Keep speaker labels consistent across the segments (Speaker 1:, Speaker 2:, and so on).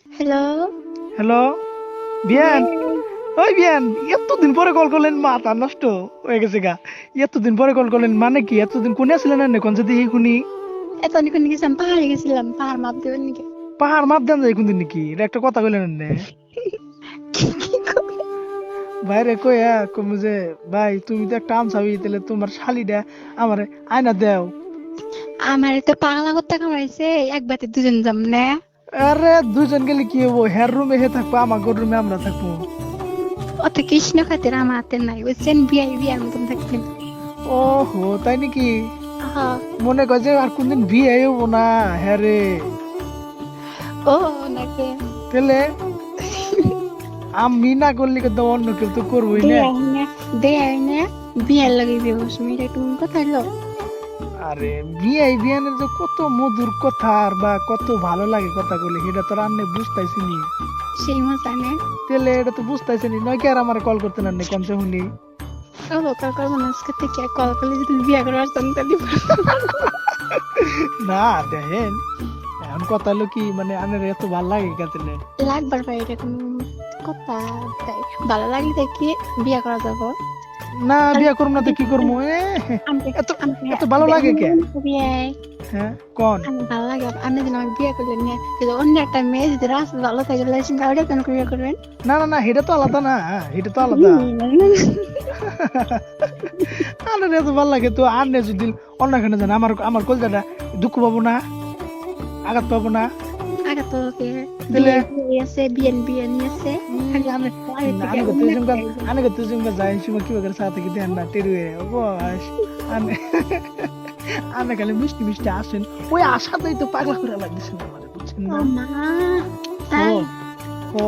Speaker 1: Hello.
Speaker 2: Hello বিয়ান। ওই বিয়ান, এতদিন পরে কল করলেন, মাথা নষ্ট হয়ে গেছে গা। এতদিন পরে কল করলেন মানে কি? এতদিন কোনে আসলেন না কোন যদি শুনি?
Speaker 1: এত অনেক গেছিলাম, পাহাড়ে গেছিলাম, পাহাড় মাপ দেবেন নাকি?
Speaker 2: পাহাড় মাপ দেন যাই কোন দিন নাকি? এটা একটা কথা কইলেন না
Speaker 1: কি করবে?
Speaker 2: বাইরে কইয়া কম যে ভাই তুমি তো একটা আম চাবি, তাহলে তোমার শালিটা আমার আয়না দেও।
Speaker 1: আমার তো পাগলা করতে কামাইছে, এক বাতে দুজন যাম না।
Speaker 2: আরে দুজন গেলে কি হবো? হের রুমে হে থাকবো, আমার রুমে আমরা থাকবো।
Speaker 1: অত কৃষ্ণ খাতির আমার হাতে নাই, বুঝছেন? বিয়াই বিয়ার মতন থাকবেন।
Speaker 2: ওহো তাই নাকি?
Speaker 1: হ্যাঁ।
Speaker 2: মনে কর যে আর কোনদিন বিয়ে হবো না। হ্যাঁ রে।
Speaker 1: ও নাকি?
Speaker 2: তাহলে আমি না করলে কিন্তু অন্য কেউ তো করবোই না।
Speaker 1: দেয় না, বিয়ার লাগে দেবো মেয়েটা, তুমি কোথায় লো?
Speaker 2: আরে বিয়ে বিয়ানের যে কত মধুর কথা আর বা কত ভালো লাগে কথা বলে, সেটা তো রান্নে বুঝতেছি নি।
Speaker 1: সেই মজা না।
Speaker 2: তাহলে এটা তো বুঝতেছি নি, নয় কি আর আমার কল করতে না কোন শুনি।
Speaker 1: ও কল করবো না আজকে থেকে, কল করলে যদি বিয়া করে আসতাম তাহলে
Speaker 2: না দেখেন, এখন কথা হলো কি, মানে আমার এত ভালো লাগে কাতলে।
Speaker 1: লাগবার পাই, এরকম কথা তাই ভালো লাগে দেখি বিয়া করা যাবো।
Speaker 2: না বিয়ে করবো না তো কি করবো? এত এত ভালো লাগে কে? হ্যাঁ কোন?
Speaker 1: আমি ভালো লাগে আপনি যদি আমাকে বিয়ে করলেন না, কিন্তু অন্য একটা মেয়ে যদি রাস্তা ভালো থাকে ওটা কেন বিয়ে করবেন?
Speaker 2: না না না, এটা তো আলাদা না, এটা তো আলাদা। আরে এত ভালো লাগে তো, আর নে যদি অন্যখানে যান, আমার আমার কলজাটা দুঃখ পাবো না, আঘাত পাবো না।
Speaker 1: আগে তো
Speaker 2: তাহলে
Speaker 1: বিয়ে আছে, বিয়েন বিয়ে নিয়ে আছে।
Speaker 2: খালি মিষ্টি মিষ্টি আসেন, ওই আশাতেই তো পাগলা করে লাগতেছে আমার, বুঝছেন না? ও ও,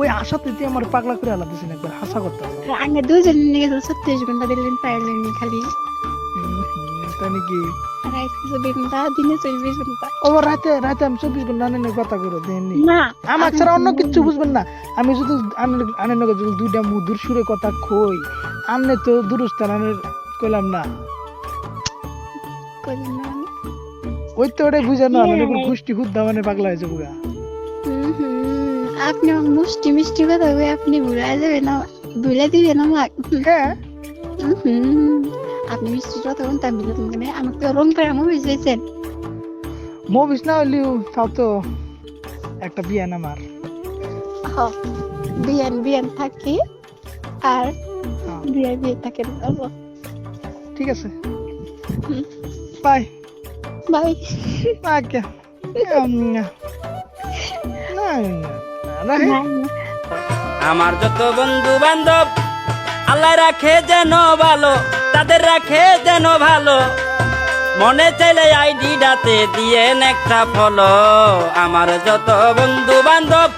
Speaker 2: ওই আশাতেই তো আমার পাগলা করে লাগতেছেন, একবার হাসা করতে হবে।
Speaker 1: আগে দুজন নিয়ে গেছিল, 36 ঘন্টা দিলেন পাইলেন খালি।
Speaker 2: তাই নাকি?
Speaker 1: রাত 24 ঘন্টা, দিনে 24 ঘন্টা।
Speaker 2: ও রাতে রাতে আমি 24 ঘন্টা আনের কথা করে দেননি।
Speaker 1: না
Speaker 2: আমার ছাড়া অন্য কিচ্ছু বুঝবেন না। আমি শুধু আনের নগর যদি দুইটা মধুর সুরে কথা কই, আনলে তো দুরুস্থান আনের কইলাম না।
Speaker 1: করলেন না মানে?
Speaker 2: ওই তো ওটাই বুঝে না, মানে গোষ্ঠী হুদ্দা মানে পাগলা হয়ে যাবো গা।
Speaker 1: আপনি আমাকে মিষ্টি মিষ্টি কথা বলে আপনি ভুলাই যাবেন না, ভুলে দিবেন আমাকে।
Speaker 2: হ্যাঁ
Speaker 1: আপনি মিষ্টি কথা বলতে আমি মানে আমাকে তো রং করে মুভি চাইছেন।
Speaker 2: মুভিস না হইলেও তাও তো একটা বিয়ান আমার।
Speaker 1: বিয়ান বিয়ান থাকি আর
Speaker 2: হ্যাঁ,
Speaker 1: বিয়ে বিয়ে থাকে।
Speaker 2: ঠিক আছে, বাই।
Speaker 1: বাই।
Speaker 2: আজ্ঞা। না না না,
Speaker 3: আমার যত বন্ধু বান্ধব আল্লাহ রাখে যেন ভালো, তাদের রাখে যেন ভালো। মনে চাইলে আইডি ডাতে দিয়ে একটা ফলো। আমার যত বন্ধু বান্ধব